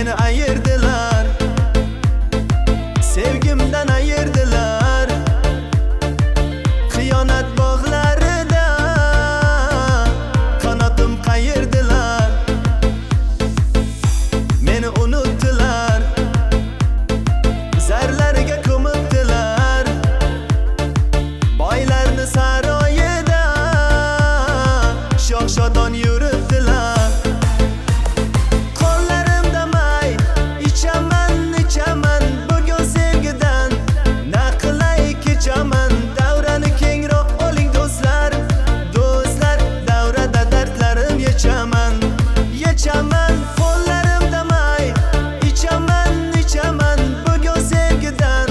Meni ayırdılar, sevgimden ayırdılar. Xiyonat bağlarida kanatım kayırdılar. Meni unuttular, zarlarga ko'mibdilar. Boylarni saroyida shoh-shodon yuribdilar. Qo'llarimda may ichaman, ichaman bugun sevgidan. Na qilay kechaman, davrani kengroq oling do'stlar. Do'stlar, davrada dardlarim yechaman, yechaman. Qo'llarimda may ichaman, ichaman bugun sevgidan.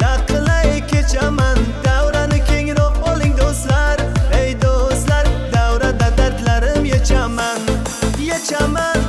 Na qilay kechaman, davrani kengroq oling do'stlar. Ey do'stlar, davrada dardlarim yechaman, yechaman.